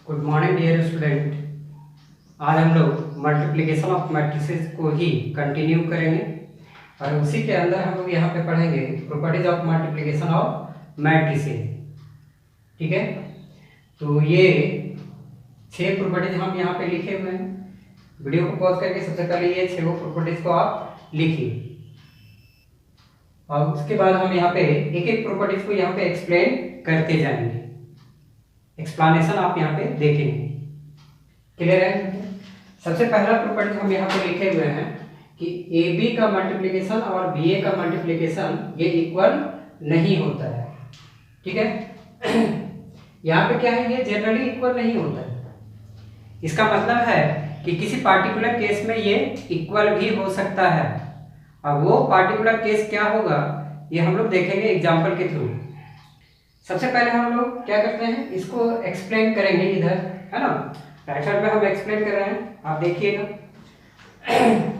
Good morning dear student. आज हम लोग मल्टीप्लिकेशन ऑफ मैट्रिसेस को ही कंटिन्यू करेंगे और उसी के अंदर हम लोग यहाँ पे पढ़ेंगे properties of multiplication of matrices. ठीक है, तो ये 6 प्रॉपर्टीज हम यहाँ पे लिखे हुए हैं। वीडियो को पॉज करके सबसे पहले ये 6 प्रॉपर्टीज को आप लिखिए और उसके बाद हम यहाँ पे एक एक प्रॉपर्टीज को यहाँ पे एक्सप्लेन करते जाएंगे। एक्सप्लेनेशन आप यहाँ पे देखेंगे। क्लियर है? सबसे पहला प्रॉपर्टी हम यहाँ पे लिखे हुए हैं कि ए बी का मल्टीप्लिकेशन और बी ए का मल्टीप्लिकेशन ये इक्वल नहीं होता है। ठीक है, यहाँ पे क्या है, ये जनरली इक्वल नहीं होता है। इसका मतलब है कि किसी पार्टिकुलर केस में ये इक्वल भी हो सकता है। अब वो पार्टिकुलर केस क्या होगा ये हम लोग देखेंगे एग्जाम्पल के थ्रू। सबसे पहले हम लोग क्या करते हैं, इसको एक्सप्लेन करेंगे इधर, है ना। राइट साइड पे हम एक्सप्लेन कर रहे हैं, आप देखिएगा।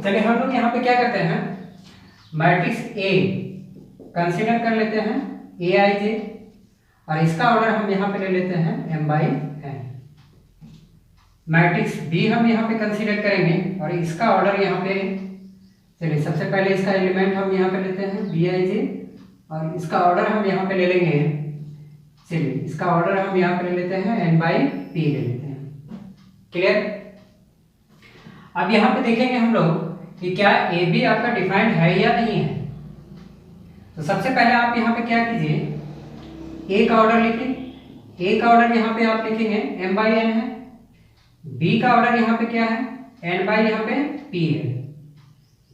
चलिए हम लोग यहाँ पे क्या करते हैं, मैट्रिक्स ए कंसीडर कर लेते हैं ए आई जे और इसका ऑर्डर हम यहाँ पे ले लेते हैं M by N. Matrix B हम यहाँ पे कंसीडर करेंगे और इसका ऑर्डर यहाँ पे, चलिए सबसे पहले इसका एलिमेंट हम यहाँ पे लेते हैं बी आई जे और इसका ऑर्डर हम यहाँ पे ले लेंगे, चलिए इसका ऑर्डर हम यहाँ पे ले लेते हैं एन बाई पी ले लेते हैं। क्लियर? अब यहाँ पे देखेंगे हम लोग कि क्या ए बी आपका डिफाइंड है या नहीं है। तो सबसे पहले आप यहाँ पे क्या कीजिए, ए का ऑर्डर लिखिए। ए का ऑर्डर यहाँ पे आप लिखेंगे एम बाई एन है। बी का ऑर्डर यहाँ पे क्या है, एन बाई यहाँ पे पी है।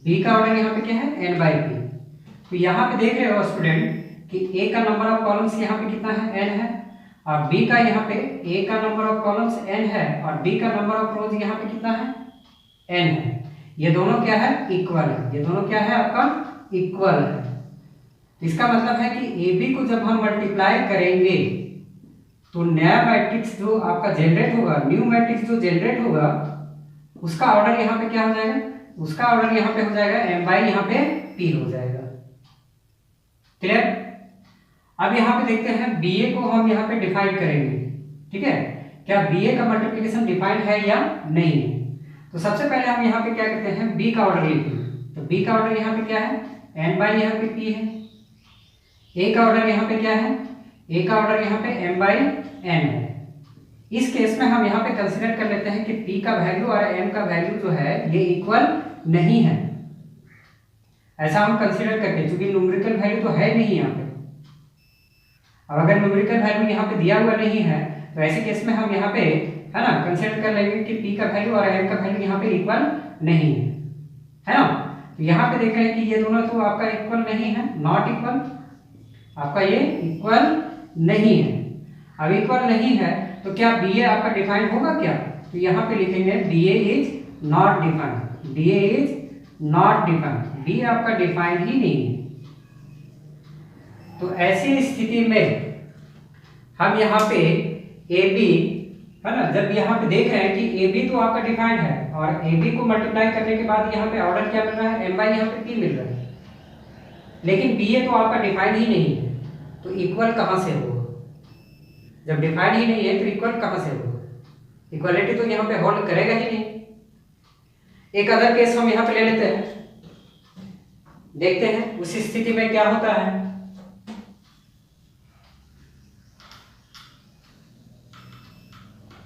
बी का ऑर्डर यहाँ पे क्या है, एन बाई पी। तो यहाँ पे देख रहे हो स्टूडेंट कि ए का नंबर ऑफ कॉलम्स यहाँ पे कितना है, एन है, और बी का यहाँ पे ए का नंबर ऑफ कॉलम्स एन है और बी का नंबर ऑफ रोज यहाँ पे कितना है, एन है। ये दोनों क्या है, इक्वल है। ये दोनों क्या है आपका, इक्वल है। इसका मतलब है कि ए बी को जब हम मल्टीप्लाई करेंगे तो नया मैट्रिक्स जो आपका जनरेट होगा, न्यू मैट्रिक्स जो जनरेट होगा, उसका ऑर्डर यहाँ पे क्या हो जाएगा, उसका ऑर्डर यहाँ पे हो जाएगा एम बाई यहाँ पे पी हो जाएगा। क्लियर? अब यहाँ पे देखते हैं बी ए को हम यहाँ पे डिफाइन करेंगे। ठीक है, क्या बी ए का मल्टीप्लिकेशन डिफाइंड है या नहीं है। तो सबसे पहले हम यहाँ पे क्या करते हैं, बी का ऑर्डर लिखते हैं। तो बी का ऑर्डर यहाँ पे क्या है, एन बाई यहाँ पे पी है। ए का ऑर्डर यहाँ पे क्या है, ए का ऑर्डर यहाँ पे एम बाई एन है। इस केस में हम यहाँ पे कंसिडर कर लेते हैं कि पी का वैल्यू और एम का वैल्यू जो है ये इक्वल नहीं है। ऐसा हम कंसिडर करके, चूंकि न्यूमेरिकल वैल्यू तो है नहीं यहाँ पे। अब अगर न्यूमेरिकल वैल्यू यहाँ पे दिया हुआ नहीं है तो ऐसे केस में हम यहाँ पे, है ना, कंसिडर कर लेंगे कि पी का वैल्यू और एम का वैल्यू यहाँ पे इक्वल नहीं है ना। तो यहाँ पे देख रहे हैं कि ये दोनों तो आपका इक्वल नहीं है, नॉट इक्वल, आपका ये इक्वल नहीं है। अब इक्वल नहीं है तो क्या बी ए आपका डिफाइन होगा क्या, तो यहाँ पे लिखेंगे B A is not defined. B A is not defined, B आपका डिफाइंड ही नहीं है। तो ऐसी स्थिति में हम यहाँ पे ए बी, है ना, जब यहाँ पे देख रहे हैं कि ए बी तो आपका डिफाइंड है और ए बी को मल्टीप्लाई करने के बाद यहाँ पे ऑर्डर क्या मिल रहा है, एम बाई यहाँ पे पी मिल रहा है, लेकिन बी ए तो आपका डिफाइंड ही नहीं है। तो इक्वल कहाँ से होगा, जब डिफाइंड ही नहीं है तो इक्वल कहाँ से होगा। इक्वालिटी तो यहाँ पे होल्ड करेगा ही नहीं। एक अदर केस हम यहाँ पे ले लेते हैं, देखते हैं उस स्थिति में क्या होता है।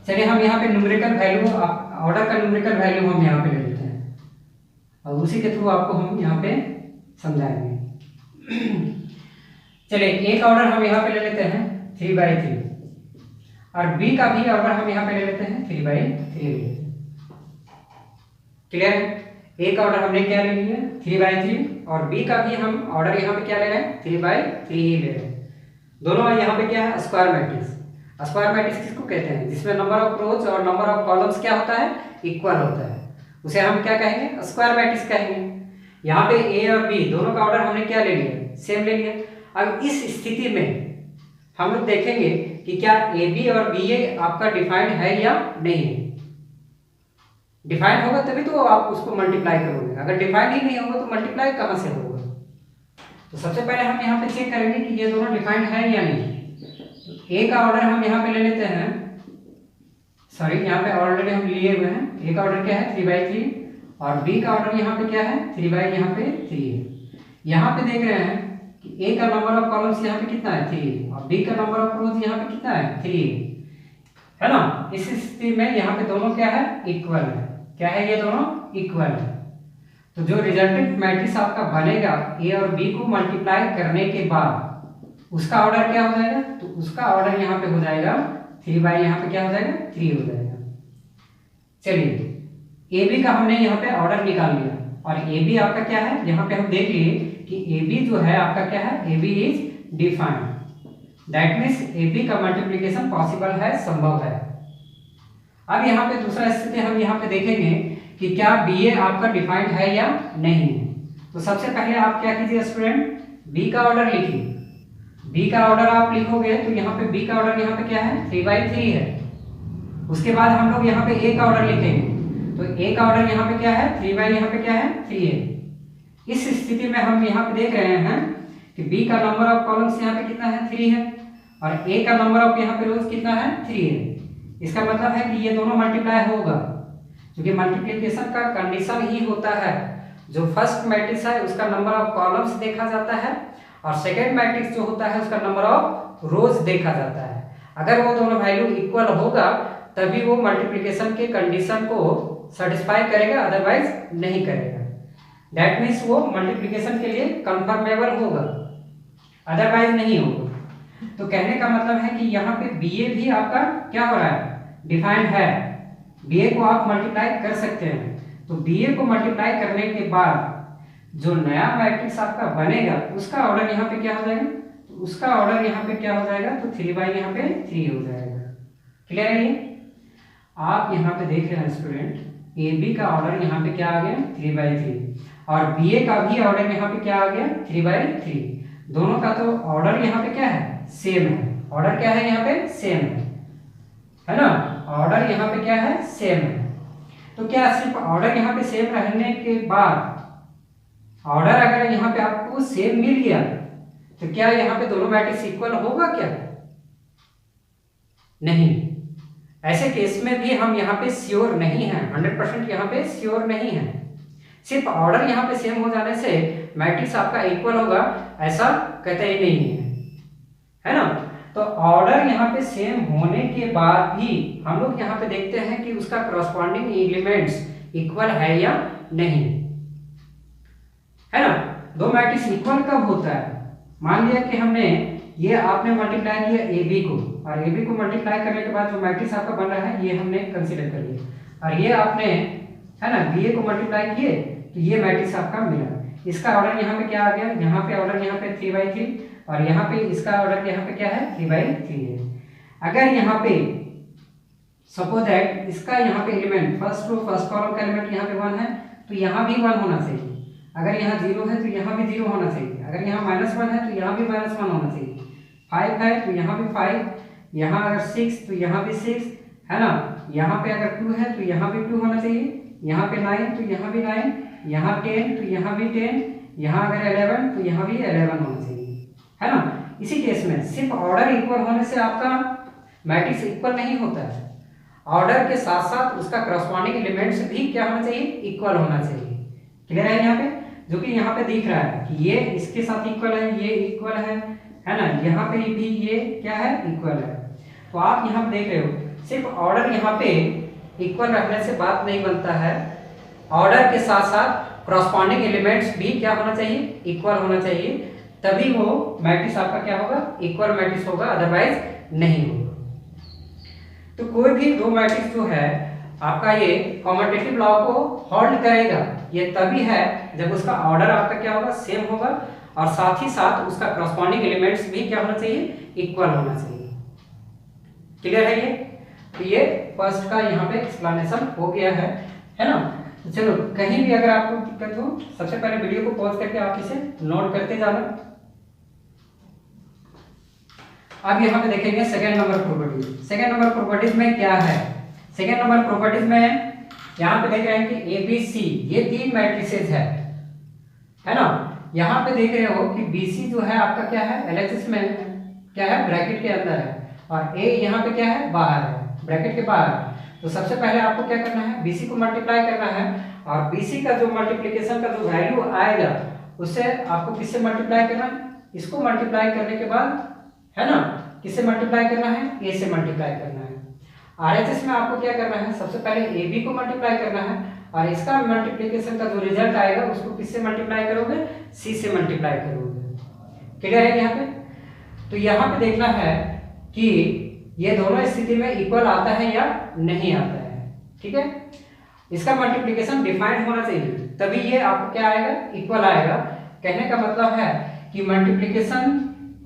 चलिए हम यहाँ पे न्यूमेरिकल वैल्यू, ऑर्डर का न्यूमेरिकल वैल्यू हम यहाँ पे ले लेते हैं और उसी के थ्रू आपको हम यहाँ पे समझाएंगे। चलिए ए का ऑर्डर हम यहाँ पे ले लेते हैं 3/3 और बी का भी ऑर्डर हम यहाँ पे ले लेते हैं 3/3। क्लियर है? ए का ऑर्डर हमने क्या ले लिया, 3/3, और बी का भी हम ऑर्डर यहाँ पे क्या ले रहे हैं, 3/3 ही ले रहे हैं। दोनों यहाँ पे क्या है, स्क्वायर मैट्रिक्स। स्क्वायर मैट्रिक्स किसको कहते हैं, जिसमें नंबर ऑफ रोज और नंबर ऑफ कॉलम्स क्या होता है, इक्वल होता है, उसे हम क्या कहेंगे, स्क्वायर मैट्रिक्स कहेंगे। यहाँ पे ए और बी दोनों का ऑर्डर हमने क्या ले लिया, सेम ले लिया। अब इस स्थिति में हम लोग देखेंगे कि क्या ए बी और बी ए आपका डिफाइंड है या नहीं है। डिफाइंड होगा तभी तो आप उसको मल्टीप्लाई करोगे, अगर डिफाइंड ही नहीं होगा तो मल्टीप्लाई कहाँ से होगा। तो सबसे पहले हम यहाँ पे चेक करेंगे कि ये दोनों डिफाइंड है या नहीं। ए का ऑर्डर हम यहाँ पे ले लेते हैं सॉरी यहाँ पे ऑलरेडी हम लिए हुए हैं। ए का ऑर्डर क्या है 3/3 और बी का ऑर्डर यहाँ पे क्या है 3/3 है। यहाँ पे देख रहे हैं कि ए का नंबर ऑफ कॉलम्स यहाँ पे कितना है 3 और बी का नंबर ऑफ रोज यहाँ पे कितना है 3 है ना। इस स्थिति में यहाँ पे दोनों क्या है इक्वल है। क्या है ये दोनों इक्वल है। तो जो रिजल्टेंट मैट्रिक्स आपका बनेगा ए और बी को मल्टीप्लाई करने के बाद उसका ऑर्डर क्या हो जाएगा, तो उसका ऑर्डर यहाँ पे हो जाएगा 3 यहाँ पे क्या हो जाएगा 3 हो जाएगा। चलिए ए बी का हमने यहाँ पे ऑर्डर निकाल लिया और ए बी आपका क्या है, यहाँ पे हम देख लिए कि ए बी जो है आपका क्या है, A B is defined. That means A B का मल्टीप्लिकेशन पॉसिबल है, संभव है। अब यहाँ पे दूसरा स्थिति हम यहाँ पे देखेंगे कि क्या बी ए आपका डिफाइंड है या नहीं है। तो सबसे पहले आप क्या कीजिए स्टूडेंट, बी का ऑर्डर लिखिए। बी का ऑर्डर आप लिखोगे तो यहाँ पे बी का ऑर्डर यहाँ पे क्या है 3/3 है। उसके बाद हम लोग यहाँ पे ए का ऑर्डर लिखेंगे तो ए का ऑर्डर यहाँ पे क्या है 3 यहाँ पे क्या है 3 है। इस स्थिति में हम यहाँ पे देख रहे हैं कि बी का नंबर ऑफ कॉलम्स यहाँ पे कितना है 3 है और ए का नंबर ऑफ यहाँ पे रोज कितना है 3 है। इसका मतलब है कि ये दोनों मल्टीप्लाई होगा, क्योंकि मल्टीप्लिकेशन का कंडीशन ही होता है जो फर्स्ट मैट्रिक्स है उसका नंबर ऑफ कॉलम्स देखा जाता है और सेकेंड मैट्रिक्स जो होता है उसका नंबर ऑफ रोज देखा जाता है। अगर वो दोनों वैल्यू इक्वल होगा तभी वो मल्टीप्लिकेशन के कंडीशन को सेटिस्फाई करेगा, अदरवाइज नहीं करेगा। दैट मीन्स वो मल्टीप्लिकेशन के लिए कंफर्मेबल होगा, अदरवाइज नहीं होगा। तो कहने का मतलब है कि यहाँ पे बी ए भी आपका क्या हो रहा है डिफाइंड है। बी ए को आप मल्टीप्लाई कर सकते हैं। तो बी ए को मल्टीप्लाई करने के बाद जो नया मैट्रिक्स आपका बनेगा उसका ऑर्डर यहाँ पे क्या हो जाएगा, तो उसका ऑर्डर यहाँ पे क्या हो जाएगा, तो 3 यहाँ पे 3 हो जाएगा। क्लियर है ये। आप यहाँ पे देख रहे हैं स्टूडेंट ए बी का ऑर्डर यहाँ पे क्या आ गया 3/3 और बी ए का भी ऑर्डर यहाँ पे क्या आ गया 3/3। दोनों का तो ऑर्डर यहाँ पे क्या है सेम है। ऑर्डर क्या है यहाँ पे सेम है ना। ऑर्डर यहाँ पे क्या है सेम है। तो क्या सिर्फ ऑर्डर यहाँ पे सेम रहने के बाद ऑर्डर अगर यहाँ पे आपको सेम मिल गया तो क्या यहाँ पे दोनों मैट्रिक्स इक्वल होगा क्या, नहीं। ऐसे केस में भी हम यहाँ पे श्योर नहीं है, 100% यहाँ पे श्योर नहीं है। सिर्फ ऑर्डर यहाँ पे सेम हो जाने से मैट्रिक्स आपका इक्वल होगा ऐसा कहते ही नहीं है ना। तो ऑर्डर यहाँ पे सेम होने के बाद भी हम लोग यहाँ पे देखते हैं कि उसका करस्पॉन्डिंग एलिमेंट्स इक्वल है या नहीं, है ना। दो मैट्रिक्स इक्वल कब होता है, मान लिया कि हमने ये आपने मल्टीप्लाई किया ए बी को और ए बी को मल्टीप्लाई करने के बाद जो मैट्रिक्स आपका बन रहा है ये हमने कंसीडर कर लिया और ये आपने है ना बी ए को मल्टीप्लाई किए तो ये मैट्रिक्स आपका मिला। इसका ऑर्डर यहाँ पे क्या आ गया, यहाँ पे ऑर्डर यहाँ पे 3/3 और यहाँ पे इसका ऑर्डर यहाँ पे क्या है 3/3 है। अगर यहाँ पे सपोज दैट इसका यहाँ पे element first row first column का एलिमेंट यहाँ पे 1 है तो यहाँ भी 1 होना चाहिए। अगर यहाँ 0 है तो यहाँ भी 0 होना चाहिए। अगर यहाँ -1 है तो यहाँ भी -1 होना चाहिए। 5 है तो यहाँ भी 5, यहाँ अगर 6 तो यहाँ भी 6 है ना। यहाँ पे अगर 2 है तो यहाँ भी 2 होना चाहिए। यहाँ पे 9 तो यहाँ भी 9, यहाँ 10 तो यहाँ भी 10, यहाँ अगर 11 तो यहाँ भी 11 होना चाहिए, है ना। इसी केस में सिर्फ ऑर्डर इक्वल होने से आपका मैट्रिक्स इक्वल नहीं होता है। ऑर्डर के साथ साथ उसका करस्पॉन्डिंग एलिमेंट्स भी क्या होना चाहिए इक्वल होना चाहिए। क्लियर है यहाँ पे, जो कि यहाँ पे दिख रहा है कि ये इसके साथ इक्वल है, ये इक्वल है ना। यहाँ पे भी ये क्या है इक्वल है। तो आप यहाँ पे देख रहे हो सिर्फ ऑर्डर यहाँ पे इक्वल रखने से बात नहीं बनता है। ऑर्डर के साथ साथ करस्पॉन्डिंग एलिमेंट्स भी क्या होना चाहिए इक्वल होना चाहिए, तभी वो मैट्रिक्स आपका क्या होगा इक्वल मैट्रिक्स होगा, अदरवाइज नहीं होगा। तो कोई भी दो मैट्रिक्स जो है आपका ये कॉम्यूटेटिव लॉ को होल्ड करेगा ये तभी है जब उसका ऑर्डर आपका क्या होगा सेम होगा और साथ ही साथ उसका करस्पॉन्डिंग एलिमेंट्स भी क्या होना चाहिए इक्वल होना चाहिए। क्लियर है ये। तो ये फर्स्ट का यहाँ पे एक्सप्लेनेशन हो गया है ना। तो चलो कहीं भी अगर आपको दिक्कत हो सबसे पहले वीडियो को पॉज करके आप इसे नोट करते जाना। अब यहाँ पे देखेंगे second number properties. Second number properties में क्या है, सेकेंड नंबर प्रॉपर्टीज में यहाँ पे देख रहे हैं कि ए बी सी ये 3 मैट्रिसेस है ना। यहाँ पे देख रहे हो कि बी सी जो है आपका क्या है एलएचएस में क्या है ब्रैकेट के अंदर है और ए यहाँ पे क्या है बाहर है ब्रैकेट के बाहर। तो सबसे पहले आपको क्या करना है, BC को मल्टीप्लाई करना है और BC का जो मल्टीप्लिकेशन का जो वैल्यू आएगा उससे आपको किससे मल्टीप्लाई करना है, इसको मल्टीप्लाई करने के बाद, है ना, किससे मल्टीप्लाई करना है, A से मल्टीप्लाई करना है। RHS में आपको क्या करना है, सबसे पहले AB को मल्टीप्लाई करना है और इसका मल्टीप्लिकेशन का जो रिजल्ट आएगा उसको किससे मल्टीप्लाई करोगे, C से मल्टीप्लाई करोगे। क्लियर है यहाँ पे? तो यहाँ पे देखना है कि ये दोनों स्थिति में इक्वल आता है या नहीं आता है। ठीक है, इसका मल्टीप्लिकेशन डिफाइंड होना चाहिए, तभी ये आपको क्या आएगा, इक्वल आएगा। कहने का मतलब है कि मल्टीप्लिकेशन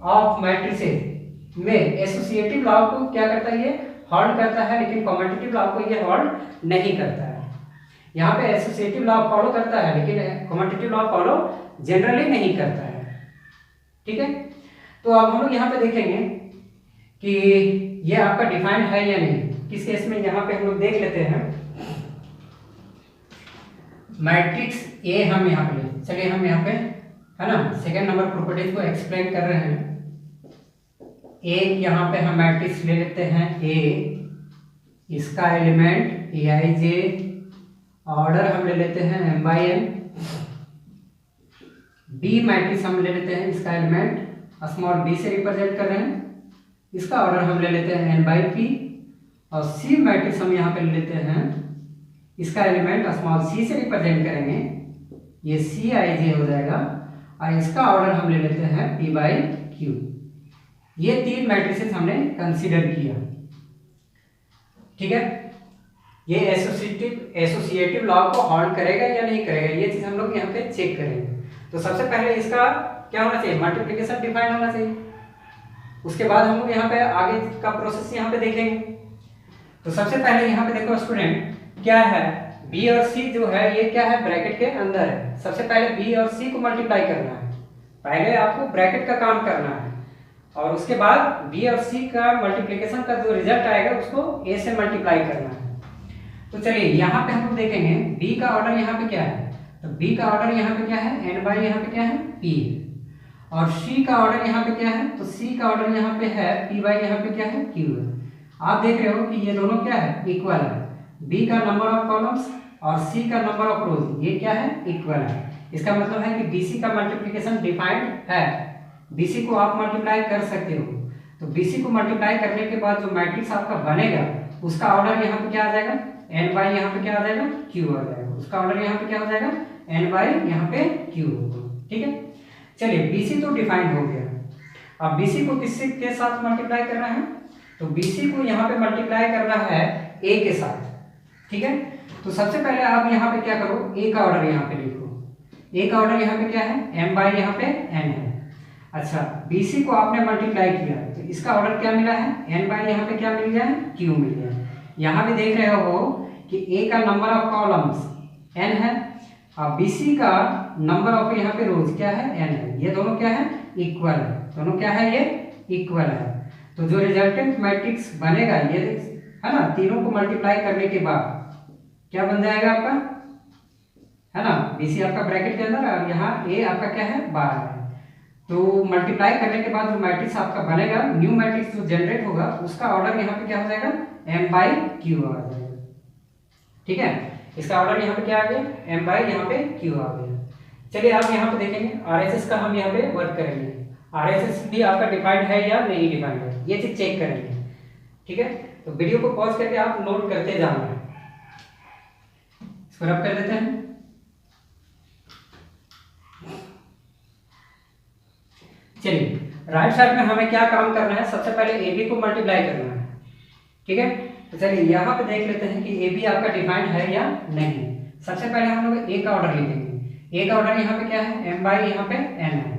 ऑफ मैट्रिसेस में एसोसिएटिव लॉ को क्या करता है, ये होल्ड करता है, लेकिन कॉम्पिटिटिव लॉ को ये होल्ड नहीं करता है। यहाँ पे एसोसिएटिव लॉ फॉलो करता है लेकिन कॉम्पिटिटिव लॉ फॉलो जनरली नहीं करता है। ठीक है, तो अब हम लोग यहाँ पे देखेंगे कि ये आपका डिफाइंड है या नहीं। किस केस में, यहाँ पे हम लोग देख लेते हैं मैट्रिक्स ए हम यहाँ पे ले, चलिए हम यहाँ पे, है ना, सेकेंड नंबर प्रॉपर्टीज को एक्सप्लेन कर रहे हैं। एक यहाँ पे हम मैट्रिक्स ले लेते हैं ए, इसका एलिमेंट Aij, ऑर्डर हम ले लेते हैं m/n। बी मैट्रिक्स हम ले लेते हैं, इसका एलिमेंट स्मॉल b से रिप्रेजेंट कर रहे हैं, इसका ऑर्डर हम ले लेते हैं n/p। और सी मैट्रिक्स हम यहाँ पे ले लेते हैं, इसका एलिमेंट स्मॉल c से रिप्रेजेंट करेंगे, ये Cij हो जाएगा और इसका ऑर्डर हम ले लेते हैं p/q। ये तीन मैट्रिसेस हमने कंसीडर किया। ठीक है, ये एसोसिएटिव लॉ को होल्ड करेगा या नहीं करेगा, ये चीज हम लोग यहाँ पे चेक करेंगे। तो सबसे पहले इसका क्या होना चाहिए, मल्टीप्लिकेशन डिफाइन होना चाहिए। उसके बाद हम लोग यहाँ पे आगे का प्रोसेस यहाँ पे देखेंगे। तो सबसे पहले यहाँ पे देखो स्टूडेंट, क्या है, बी और सी जो है ये क्या है, ब्रैकेट के अंदर है। सबसे पहले बी और सी को मल्टीप्लाई करना है, पहले आपको ब्रैकेट का काम करना है और उसके बाद बी और सी का मल्टीप्लिकेशन का जो रिजल्ट आएगा उसको ए से मल्टीप्लाई करना है। तो चलिए यहाँ पे हम लोग देखेंगे बी का ऑर्डर यहाँ पे क्या है, तो बी का ऑर्डर यहाँ पे क्या है, n/, यहाँ पे क्या है, p। और सी का ऑर्डर यहाँ पे क्या है, तो सी का ऑर्डर यहाँ पे है p/, यहाँ पे क्या है, q है। आप देख रहे हो कि ये दोनों क्या है, इक्वल है। बी का नंबर ऑफ कॉलम्स और सी का नंबर ऑफ रोज ये क्या है, इक्वल है। इसका मतलब है कि बीसी का मल्टीप्लिकेशन डिफाइंड है, बीसी को आप मल्टीप्लाई कर सकते हो। तो बीसी को मल्टीप्लाई करने के बाद जो मैट्रिक्स आपका बनेगा उसका ऑर्डर यहाँ पे क्या आ जाएगा, n/, यहाँ पे क्या आ जाएगा, q आ जाएगा। उसका ऑर्डर यहाँ पे क्या हो जाएगा, n/, यहाँ पे q होगा। ठीक है, चलिए बीसी तो डिफाइंड हो गया। अब बीसी को किससे के साथ मल्टीप्लाई करना है, तो बीसी को यहाँ पे मल्टीप्लाई करना है ए के साथ। ठीक है, तो सबसे पहले आप यहाँ पे क्या करो, ए का ऑर्डर यहाँ पे लिखो। ए का ऑर्डर यहाँ पे क्या है, m/, यहाँ पे n है। अच्छा, BC को आपने मल्टीप्लाई किया तो इसका ऑर्डर क्या मिला है, n/, यहाँ पे क्या मिल गया है, q मिल गया है। यहाँ पे देख रहे हो कि A का नंबर ऑफ कॉलम्स n है और BC का नंबर ऑफ यहाँ पे रोज क्या है, n है। ये दोनों क्या है, इक्वल है। दोनों क्या है, ये इक्वल है। तो जो रिजल्टेंट मैट्रिक्स बनेगा ये है ना, तीनों को मल्टीप्लाई करने के बाद क्या बन जाएगा आपका, है ना, BC आपका ब्रैकेट के अंदर और यहाँ A आपका क्या है, बाहर है। तो मल्टीप्लाई करने के बाद जो मैट्रिक्स आपका बनेगा, न्यू मैट्रिक्स जो जनरेट होगा उसका ऑर्डर यहाँ पे क्या हो जाएगा, m/q आ जाएगा। ठीक है, इसका ऑर्डर यहाँ पे क्या आ गया, m/, यहाँ पे q आ गया। चलिए आप यहाँ पे देखेंगे RHS का हम यहाँ पे वर्क करेंगे। RHS भी आपका डिफाइंड है या नहीं डिफाइंड है, ये चीज चेक करेंगे। ठीक है, तो वीडियो को पॉज करके आप नोट करते जाना है। इसको रब कर देते हैं। चलिए राइट साइड में हमें क्या काम करना है, सबसे पहले AB को मल्टीप्लाई करना है। ठीक है, तो चलिए यहाँ पे देख लेते हैं कि AB आपका डिफाइंड है या नहीं। सबसे पहले हम लोग A का ऑर्डर लिखेंगे। A का ऑर्डर यहाँ पे क्या है, m/, यहाँ पे n है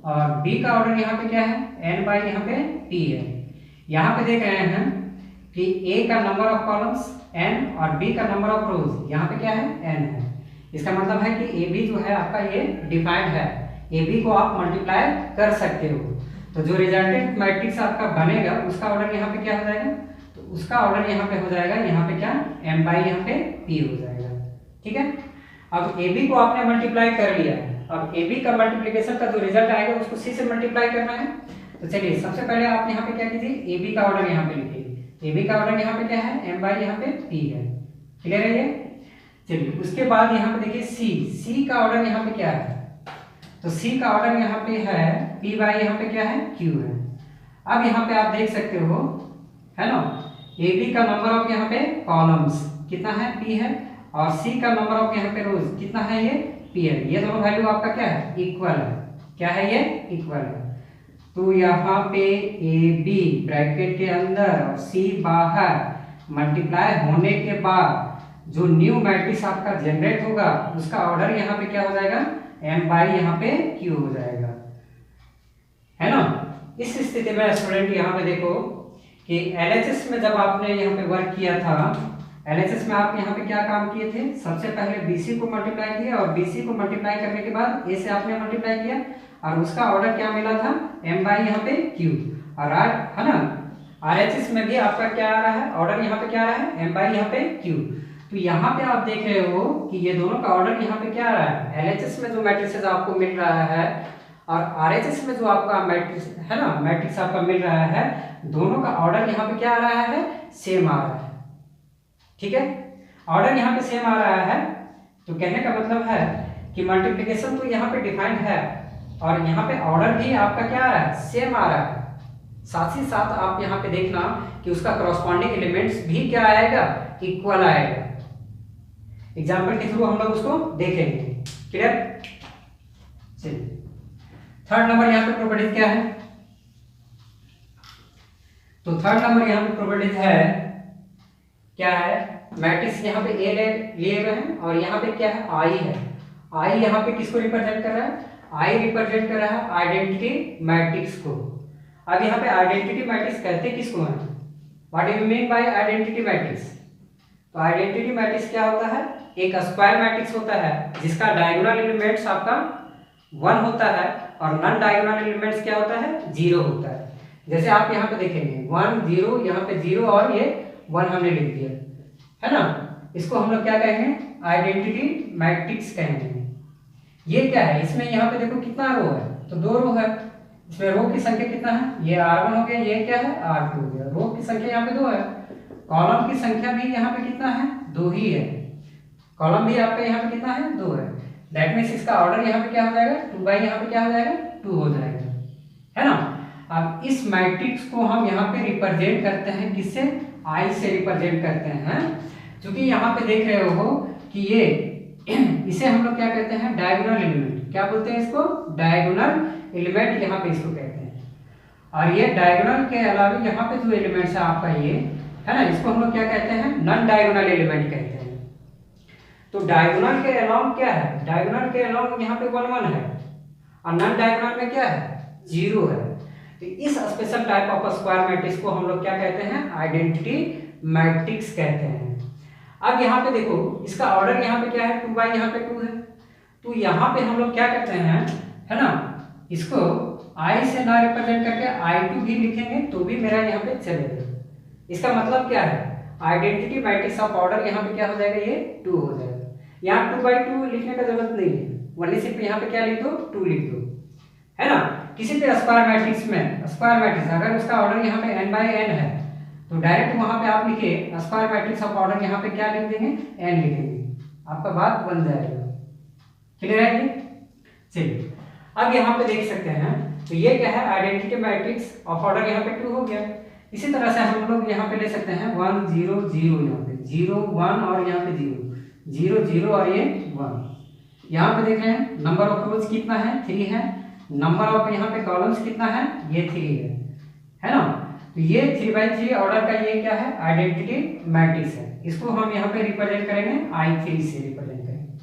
और B का ऑर्डर यहाँ पे क्या है, n/, यहाँ पे p है। यहाँ पे देख रहे हैं कि A का नंबर ऑफ कॉलम्स n और B का नंबर ऑफ रोज यहाँ पे क्या है, n है। इसका मतलब है कि AB जो है आपका ये डिफाइंड है, AB को आप मल्टीप्लाई कर सकते हो। तो जो रिजल्टेंट मैट्रिक्स आपका बनेगा उसका ऑर्डर यहाँ पे क्या हो जाएगा, तो उसका ऑर्डर यहाँ पे हो जाएगा, यहाँ पे क्या, m/, यहाँ पे p हो जाएगा। ठीक है, अब AB को आपने मल्टीप्लाई कर लिया है, अब AB का मल्टीप्लिकेशन का जो रिजल्ट आएगा उसको C से मल्टीप्लाई करना है। तो चलिए सबसे पहले आप यहाँ पे क्या कीजिए, AB का ऑर्डर यहाँ पे लिखिए। ए बी का ऑर्डर यहाँ पे क्या है, एम बाई यहाँ पे पी है। क्लियर है ये? चलिए उसके बाद यहाँ पे देखिए सी का ऑर्डर यहाँ पे क्या है, तो सी का ऑर्डर यहाँ पे है पी बाई यहाँ पे क्या है, क्यू है। अब यहाँ पे आप देख सकते हो, है ना, ए बी का नंबर ऑफ यहाँ पे कॉलम्स कितना है, पी है, और सी का नंबर ऑफ यहाँ पे रोज कितना है, ये पी है। ये दोनों वैल्यू आपका क्या है, इक्वल है। क्या है ये, इक्वल है। तो यहाँ पे ए बी ब्रैकेट के अंदर और सी बाहर मल्टीप्लाई होने के बाद जो न्यू मैट्रिक्स आपका जनरेट होगा उसका ऑर्डर यहाँ पे क्या हो जाएगा, एम बाई यहाँ पे क्यू हो जाएगा, है ना। इस स्थिति में स्टूडेंट यहाँ पे देखो कि एलएचएस में जब आपने यहाँ पे वर्क किया था, एलएचएस में आप यहाँ पे क्या काम किए थे, सबसे पहले बीसी को मल्टीप्लाई किया और बीसी को मल्टीप्लाई करने के बाद ए से आपने मल्टीप्लाई किया और उसका ऑर्डर क्या मिला था, एम बाई यहाँ पे क्यू। और आर, है ना, आरएचएस में भी आपका क्या आ रहा है, ऑर्डर यहाँ पे क्या आ रहा है, एम बाई यहाँ पे क्यू। तो यहाँ पे आप देख रहे हो कि ये दोनों का ऑर्डर यहाँ पे क्या आ रहा है, एलएचएस में जो मैट्रिक्स आपको मिल रहा है और आरएचएस में जो आपका मैट्रिक्स है ना, मैट्रिक्स आपका मिल रहा है, दोनों का ऑर्डर यहाँ पे क्या आ रहा है, सेम आ रहा है। ठीक है, ऑर्डर यहाँ पे सेम आ रहा है, तो कहने का मतलब है कि मल्टीप्लिकेशन तो यहाँ पे डिफाइंड है और यहाँ पे ऑर्डर भी आपका क्या आ रहा है, सेम आ रहा है। साथ ही साथ आप यहाँ पे देखना कि उसका करस्पॉन्डिंग एलिमेंट्स भी क्या आएगा, इक्वल आएगा। एग्जाम्पल के थ्रू हम लोग उसको देखेंगे। क्लियर? चलिए थर्ड नंबर यहाँ पे प्रोपर्टीज क्या है, तो थर्ड नंबर यहाँ पे प्रोपर्टीज है क्या है, मैट्रिक्स यहाँ पे ए लिए हुए हैं और यहाँ पे क्या है, आई है। आई यहाँ पे किसको रिप्रेजेंट कर रहा है, आई रिप्रेजेंट कर रहा है आइडेंटिटी मैट्रिक्स को। अब यहाँ पे आइडेंटिटी मैट्रिक्स कहते किसको हैं, what do you mean by identity matrix. तो आइडेंटिटी मैट्रिक्स क्या होता है, एक स्क्वायर मैट्रिक्स होता है जिसका डायगोनल एलिमेंट्स आपका 1 होता है और नॉन डायगोनल एलिमेंट्स क्या होता है, 0 होता है। जैसे आप यहाँ पे देखेंगे 1 0, यहाँ पे 0 और ये 1 हमने लिख दिया, है ना। इसको हम लोग क्या कहेंगे, आइडेंटिटी मैट्रिक्स कहेंगे। ये क्या है, इसमें यहाँ पे देखो कितना रो है, तो 2 रो है। इसमें रो की संख्या कितना है, ये R1 हो गया, ये क्या है R2 हो गया। रो की संख्या यहाँ पे 2 है, कॉलम की संख्या भी यहाँ पे कितना है, 2 ही है। कॉलम भी आपका यहाँ पे कितना है, 2 है। दैट मीन्स इसका ऑर्डर यहाँ पे क्या हो जाएगा, 2 बाई यहाँ पे क्या हो जाएगा, 2 हो जाएगा, है ना। अब इस मैट्रिक्स को हम यहाँ पे रिप्रेजेंट करते हैं किससे, आई से रिप्रेजेंट करते हैं। क्योंकि यहाँ पे देख रहे हो कि ये इसे हम लोग क्या कहते हैं, डायगोनल एलिमेंट। क्या बोलते हैं इसको, डायगोनल एलिमेंट यहाँ पे इसको कहते हैं। और ये डायगोनल के अलावा यहाँ पे जो एलिमेंट्स है आपका ये, है ना, इसको हम लोग क्या कहते हैं, नॉन डायगोनल एलिमेंट कहते हैं। तो डायगोनल के अलावा क्या है, डायगोनल के अलावा यहाँ पे 1 1 है और नॉन डायगोनल में क्या है, 0 है। तो इस special type of square matrix को हम लोग क्या कहते हैं, आइडेंटिटी मैट्रिक्स कहते हैं। अब यहाँ पे देखो इसका ऑर्डर यहाँ पे क्या है, 2 बाई यहाँ पे 2 है। तो यहाँ पे हम लोग क्या करते हैं, है ना, इसको आई से ना रिप्रेजेंट करके I2 भी लिखेंगे तो भी मेरा यहाँ पे चलेगा। इसका मतलब क्या है, आइडेंटिटी मैट्रिक्स ऑफ ऑर्डर यहाँ पे क्या हो जाएगा, ये 2 हो जाएगा। यहाँ 2 बाई 2 लिखने का जरूरत नहीं है, वरना सिर्फ यहाँ पे क्या लिख दो, 2 लिख दो, है ना। किसी भी स्क्वायर मैट्रिक्स में, स्क्वायर मैट्रिक्स अगर उसका ऑर्डर यहाँ पे n बाई n है तो डायरेक्ट वहां पे आप लिखे स्क्वायर मैट्रिक्स ऑफ ऑर्डर, यहाँ पे क्या लिख देंगे, n लिखेंगे, आपका बात बन जाएगा। क्लियर है ये? चलिए अब यहाँ पे देख सकते हैं, तो ये क्या है, आइडेंटिटी मैट्रिक्स ऑफ ऑर्डर यहाँ पे 2 हो गया। इसी तरह से हम लोग यहाँ पे ले सकते हैं 1 0 0, यहाँ पे 0 1 और यहाँ पे 0 0 0 और ये 1। यहाँ पे देख रहे हैं नंबर ऑफ रोज कितना है, 3 है। नंबर ऑफ यहाँ पे कॉलम्स कितना है, ये 3 है ना। तो ये 3 बाई 3 ऑर्डर का ये क्या है, आइडेंटिटी मैट्रिक्स है। इसको हम यहाँ पे रिप्रेजेंट करेंगे I3 से रिप्रेजेंट करेंगे,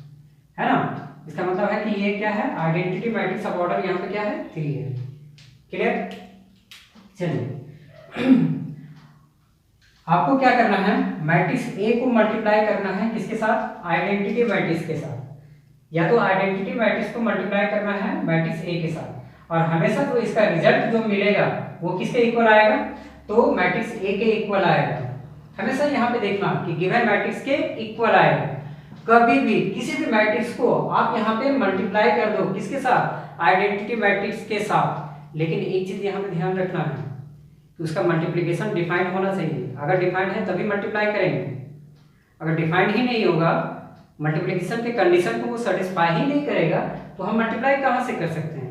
है ना। इसका मतलब है कि ये क्या है, आइडेंटिटी मैट्रिक्स ऑफ ऑर्डर यहाँ पे क्या है, 3 है। क्लियर? चलिए आपको क्या करना है, मैट्रिक्स ए को मल्टीप्लाई करना है किसके साथ, आइडेंटिटी मैट्रिक्स के साथ। या तो आइडेंटिटी मैट्रिक्स को मल्टीप्लाई करना है मैट्रिक्स ए के साथ, और हमेशा तो इसका रिजल्ट जो मिलेगा वो किसके इक्वल आएगा, तो मैट्रिक्स ए के इक्वल आएगा। हमेशा यहाँ पे देखना कि गिवन मैट्रिक्स के इक्वल आएगा। कभी भी किसी भी मैट्रिक्स को आप यहाँ पे मल्टीप्लाई कर दो किसके साथ, आइडेंटिटी मैट्रिक्स के साथ। लेकिन एक चीज यहाँ पे ध्यान रखना है कि उसका मल्टीप्लिकेशन डिफाइंड होना चाहिए। अगर डिफाइंड है तभी मल्टीप्लाई करेंगे, अगर डिफाइंड ही नहीं होगा, मल्टीप्लिकेशन के कंडीशन को वो सेटिस्फाई ही नहीं करेगा, तो हम मल्टीप्लाई कहाँ से कर सकते हैं।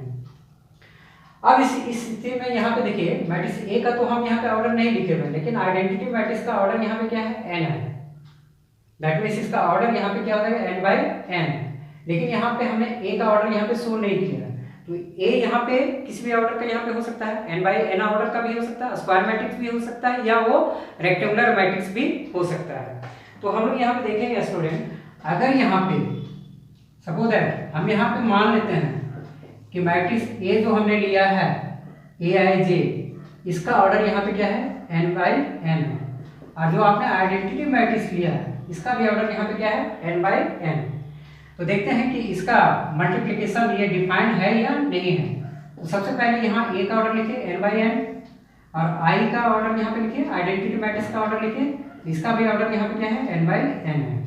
अब इस स्थिति में यहाँ पे देखिए मैट्रिक्स ए का तो हम यहाँ पे ऑर्डर नहीं लिखे हुए, लेकिन आइडेंटिटी मैट्रिक्स का ऑर्डर यहाँ पे क्या है, n है। दैट मींस इसका ऑर्डर यहाँ पे क्या हो जाएगा, n/n। लेकिन यहाँ पे हमने a का ऑर्डर यहाँ पे शो नहीं किया, तो a यहाँ पे किसी भी ऑर्डर का यहाँ पे हो सकता है, n/n ऑर्डर का भी हो सकता है, स्क्वायर मैट्रिक्स भी हो सकता है, या वो रेक्टेंगुलर मैट्रिक्स भी हो सकता है। तो हम लोग यहाँ पे देखेंगे स्टूडेंट, अगर यहाँ पे सपोज दैट हम यहाँ पे मान लेते हैं कि मैट्रिक्स ए जो हमने लिया है Aij, इसका ऑर्डर यहाँ पे क्या है, n/n है, और जो आपने आइडेंटिटी मैट्रिक्स लिया है इसका भी ऑर्डर यहाँ पे क्या है, n/n। तो देखते हैं कि इसका मल्टीप्लिकेशन ये डिफाइंड है या नहीं है। तो सबसे पहले यहाँ a का ऑर्डर लिखिए n/n, और i का ऑर्डर यहाँ पे लिखिए, आइडेंटिटी मैट्रिक्स का ऑर्डर लिखिए, इसका भी ऑर्डर यहाँ पे क्या है, n/n है।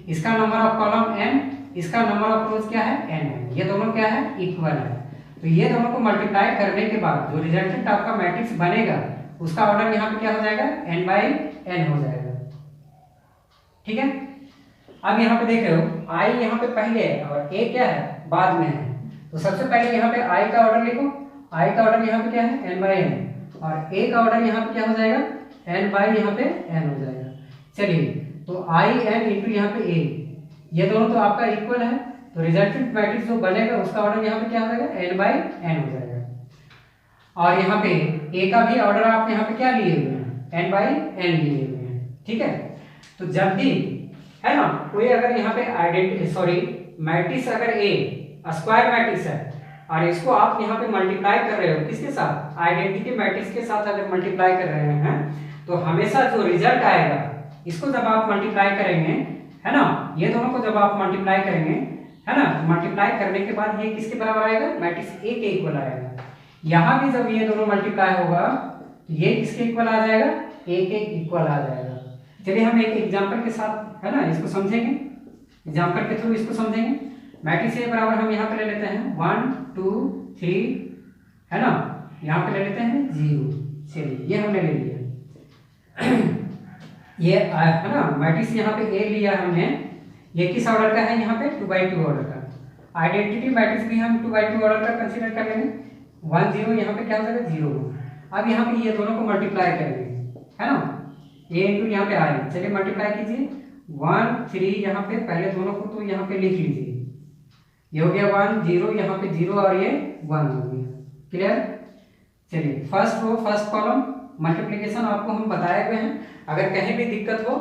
इसका नंबर ऑफ कॉलम n, इसका नंबर ऑफ रोज क्या है, n है। ये दोनों क्या है, इक्वल है। तो ये दोनों को मल्टीप्लाई करने के बाद जो रिजल्टेंट आपका मैट्रिक्स बनेगा उसका ऑर्डर यहाँ पे क्या हो जाएगा, n/n हो जाएगा। ठीक है, अब यहाँ पे देख रहे हो i यहाँ पे पहले है और a क्या है, बाद में है। तो सबसे पहले यहाँ पे i का ऑर्डर लिखो, i का ऑर्डर यहाँ पे क्या है, n/n, और a का ऑर्डर यहाँ पे क्या हो जाएगा, n/यहाँ पे n हो जाएगा। चलिए, तो in इंटू यहाँ पे a, ये दोनों तो आपका इक्वल है, तो रिजल्टेंट मैट्रिक्स जो बनेगा उसका ऑर्डर यहाँ पे क्या हो जाएगा, n/n हो जाएगा। और यहाँ पे a का भी ऑर्डर आप यहाँ पे क्या लिए हुए हैं, n/n लिए हुए हैं। ठीक है, तो जब भी है ना कोई अगर यहाँ पे मैट्रिक्स अगर a स्क्वायर मैट्रिक्स है और इसको आप यहाँ पे मल्टीप्लाई कर रहे हो किसके साथ, आइडेंटिटी मैट्रिक्स के साथ अगर मल्टीप्लाई कर रहे हैं, तो हमेशा जो रिजल्ट आएगा इसको जब आप मल्टीप्लाई करेंगे, है ना, ये दोनों को जब आप मल्टीप्लाई करेंगे, है ना, मल्टीप्लाई करने के बाद ये किसके बराबर आएगा, मैट्रिक्स a के इक्वल आएगा। यहाँ भी जब ये दोनों मल्टीप्लाई होगा तो ये किसके इक्वल आ जाएगा, a के इक्वल आ जाएगा। चलिए हम एक एग्जांपल के साथ, है ना, इसको समझेंगे, एग्जांपल के थ्रू इसको समझेंगे। मैट्रिक्स a बराबर हम यहाँ पे ले लेते हैं 1 2 3, है ना, यहाँ पे ले लेते हैं 0। चलिए ये हमने ले लिया ये है ना, मैट्रिक्स यहाँ पे a लिया हमने, ये किस ऑर्डर का है, यहाँ पे 2/2 ऑर्डर का। आइडेंटिटी मैट्रिक्स भी हम 2/2 ऑर्डर का कंसीडर कर लेंगे। 1 0 यहाँ पे क्या हो जाएगा, 0। अब यहाँ पे ये दोनों को मल्टीप्लाई करेंगे, है ना, a इंटू यहाँ पे i। चलिए मल्टीप्लाई कीजिए, 1 3 यहाँ पे पहले दोनों को तो यहाँ पे लिख लीजिए, ये हो गया 1 0, यहाँ पे 0 और ये 1 हो गया। क्लियर। चलिए first row first column multiplication आपको हम बताए हुए हैं। अगर कहीं भी दिक्कत हो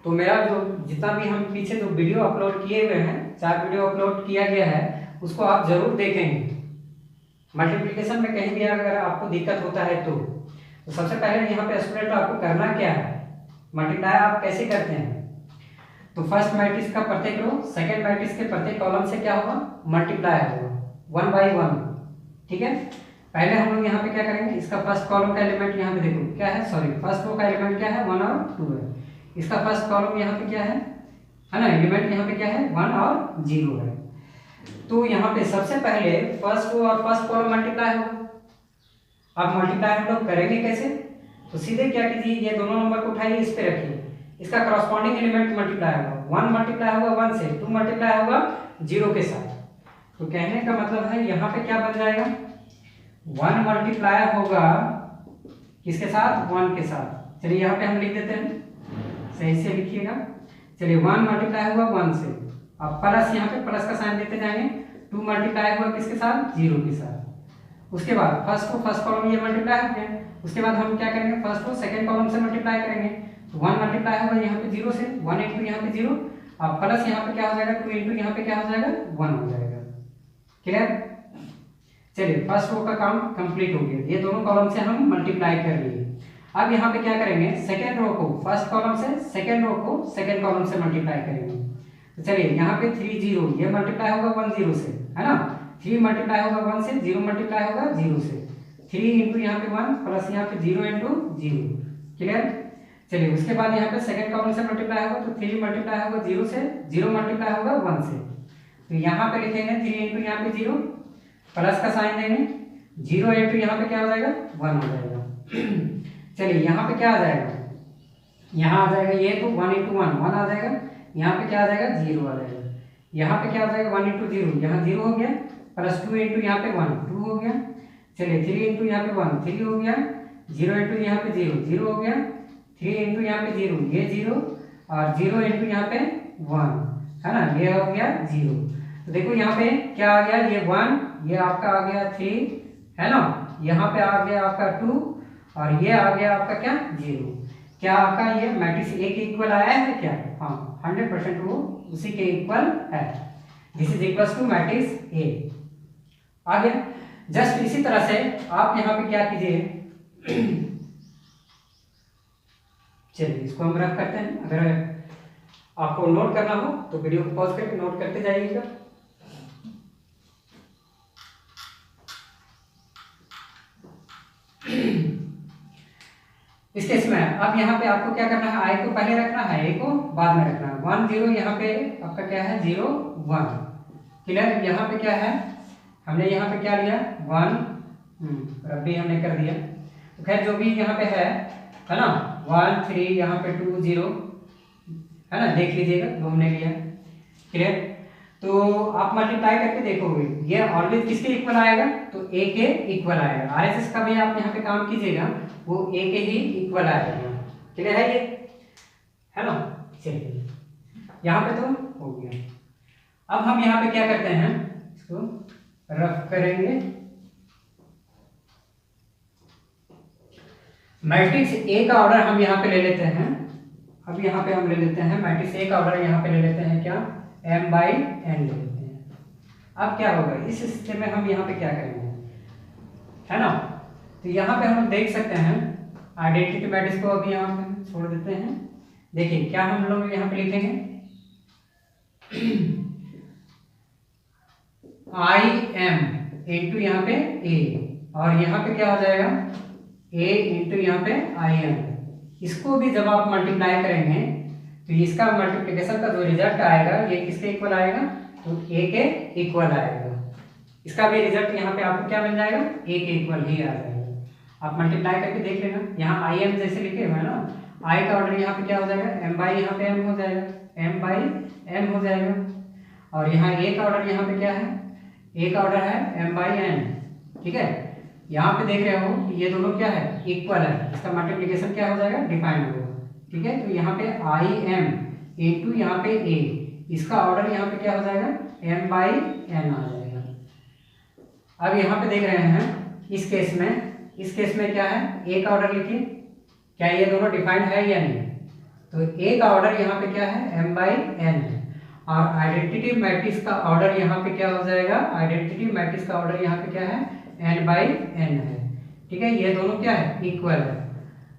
तो मेरा जो जितना भी हम पीछे जो वीडियो अपलोड किए हुए हैं, 4 वीडियो अपलोड किया गया है, उसको आप जरूर देखेंगे। मल्टीप्लिकेशन में कहीं भी अगर आपको दिक्कत होता है तो सबसे पहले यहाँ पे स्टूडेंट आपको करना क्या है, मल्टीप्लाई आप कैसे करते हैं। तो फर्स्ट मैट्रिक्स का प्रत्येक रो सेकंड मैट्रिक्स के प्रत्येक कॉलम से क्या होगा, मल्टीप्लाई होगा 1/1। ठीक है, पहले हम लोग यहाँ पे क्या करेंगे, इसका फर्स्ट कॉलम का एलिमेंट यहाँ पे देखो क्या है, सॉरी फर्स्ट रो का एलिमेंट क्या है, 1 और 2 है। इसका फर्स्ट कॉलम यहाँ पे क्या है ना, एलिमेंट यहाँ पे क्या है, 1 और 0 है। तो यहाँ पे सबसे पहले फर्स्ट रो और फर्स्ट कॉलम मल्टीप्लाई होगा। अब मल्टीप्लाई हम लोग करेंगे कैसे, तो सीधे क्या कीजिए, ये दोनों नंबर को उठाइए, इस पे रखिए, इसका करस्पॉन्डिंग एलिमेंट मल्टीप्लाई होगा। 1 मल्टीप्लाई होगा 1 से, 2 मल्टीप्लाई होगा 0 के साथ। तो कहने का मतलब है यहाँ पे क्या बन जाएगा, 1 मल्टीप्लाई होगा किसके साथ, 1 के साथ। चलिए यहाँ पे हम लिख देते हैं, सही से लिखिएगा। चलिए 1 मल्टीप्लाई होगा 1 से, अब प्लस यहाँ पे प्लस का साइन देते जाएंगे। 2 मल्टीप्लाई होगा किसके साथ, 0 के साथ। उसके बाद फर्स्ट को फर्स्ट कॉलम ये मल्टीप्लाई हो गया, उसके बाद हम क्या करेंगे, फर्स्ट को सेकंड कॉलम से मल्टीप्लाई करेंगे। तो 1 मल्टीप्लाई होगा यहाँ पे 0 से, 1 इंटू यहाँ पे 0, अब प्लस यहाँ पे क्या हो जाएगा, 2 इंटू यहाँ पे क्या हो जाएगा, 1 हो जाएगा। क्लियर। चलिए फर्स्ट रो का काम कंप्लीट हो गया, ये दोनों कॉलम से हम मल्टीप्लाई कर लिए। अब यहाँ पे क्या करेंगे, सेकेंड रो को फर्स्ट कॉलम से, सेकेंड रो को सेकेंड कॉलम से मल्टीप्लाई करेंगे। तो चलिए यहाँ पे 3 0 ये मल्टीप्लाई होगा 1 0 से, है ना, 3 मल्टीप्लाई होगा 1 से, 0 मल्टीप्लाई होगा 0 से, 3 इंटू यहाँ पे 1 प्लस यहाँ पे 0 इंटू 0। क्लियर। चलिए उसके बाद यहाँ पे सेकंड कॉलम से मल्टीप्लाई होगा, तो 3 मल्टीप्लाई होगा 0 से, 0 मल्टीप्लाई होगा 1 से। तो यहाँ पे लिखेंगे 3 इंटू यहाँ पे 0, प्लस का साइन देंगे, 0 इंटू यहाँ पे क्या हो जाएगा, 1 हो जाएगा। चलिए यहाँ पे क्या आ जाएगा, यहाँ आ जाएगा ये तो 1 इंटू 1 आ जाएगा, यहाँ पे क्या आ जाएगा 0 आ जाएगा, यहाँ पे क्या आ जाएगा 1 इंटू 0 यहाँ 0 हो गया, प्लस 2 इंटू यहाँ पे 1 2 हो गया, चलिए 3 इंटू यहाँ पे 1 3 हो गया, 0 इंटू यहाँ पे 0 0 हो गया, 3 इंटू यहाँ पे 0 ये 0 और 0 इंटू यहाँ पे 1 है ना, ये हो गया 0। तो देखो यहाँ पे क्या आ गया, ये 1 ये आपका आ गया 3 है ना, यहाँ पे आ गया आपका 2 और ये आ गया आपका क्या 0। क्या आपका ये मैट्रिक्स ए के इक्वल आया है क्या? हाँ 100% वो उसी के इक्वल है। This is equals to matrix A. आ गया। जस्ट इसी तरह से आप यहाँ पे क्या कीजिए, चलिए इसको हम रख करते हैं। अगर आपको नोट करना हो तो वीडियो को पॉज करके नोट करते जाइएगा। इस केस में अब यहाँ पे आपको क्या करना है, आई को पहले रखना है, ए को बाद में रखना है। 1 0 यहाँ पे आपका क्या है 0 1 क्लियर। यहाँ पे क्या है, हमने यहाँ पे क्या लिया 1 रबी हमने कर दिया। तो खैर जो भी यहाँ पे है ना 1 3 यहाँ पे 2 0 है ना, देख लीजिएगा जो हमने लिया क्लियर। तो आप मल्टीप्लाई करके देखोगे ये ऑलवेज किसके इक्वल आएगा, तो ए के इक्वल आएगा। आरएसएस का भी आप यहाँ पे काम कीजिएगा वो ए के ही इक्वल आएगा। क्लियर है ये है ना। चलिए यहाँ पे तो हो गया। अब हम यहाँ पे क्या करते हैं, इसको रफ करेंगे। मैट्रिक्स ए का ऑर्डर हम यहाँ पे ले लेते हैं। अब यहाँ पे हम ले लेते हैं मैट्रिक्स ए का ऑर्डर यहाँ पे ले लेते हैं क्या, m बाई n ले लेते हैं। अब क्या होगा, इस स्थिति में हम यहाँ पे क्या करेंगे है ना, तो यहाँ पे हम देख सकते हैं आइडेंटिटी मैट्रिक्स को अभी यहाँ पे छोड़ देते हैं। देखिए क्या हम लोग यहाँ पे लिखेंगे आई एम इंटू यहाँ पे ए, और यहाँ पे क्या हो जाएगा a इंटू यहाँ पे आई एम। इसको भी जब आप मल्टीप्लाई करेंगे तो इसका मल्टीप्लिकेशन का जो रिजल्ट आएगा ये किसके इक्वल आएगा, तो a के इक्वल आएगा। इसका भी रिजल्ट यहाँ पे आपको क्या मिल जाएगा, a के इक्वल ही आ जाएगा। आप मल्टीप्लाई करके देख लेना। यहाँ आई एम जैसे लिखे हुए है ना, i का ऑर्डर यहाँ पे क्या हो जाएगा m बाई यहाँ पे m हो जाएगा, m बाई m हो जाएगा। और यहाँ a का ऑर्डर यहाँ पे क्या है, a का ऑर्डर है m बाई n। ठीक है, यहाँ पे देख रहे हो कि ये दोनों क्या है इक्वल है, इसका मल्टीप्लिकेशन क्या हो जाएगा डिफाइंड होगा। ठीक है, तो यहाँ पे आई एम इंटू यहाँ पे a, इसका ऑर्डर यहाँ पे क्या हो जाएगा m बाई n आ जाएगा। अब यहाँ पे देख रहे हैं इस केस में क्या है, a का ऑर्डर लिखिए, क्या ये दोनों डिफाइंड है या नहीं, तो a का ऑर्डर यहाँ पे क्या है m बाई n है। और आइडेंटिटी मैट्रिक्स का ऑर्डर यहाँ पे क्या हो जाएगा, आइडेंटिटी मैट्रिक्स का ऑर्डर यहाँ पे क्या है n बाई n है। ठीक है, ये दोनों क्या है इक्वल है।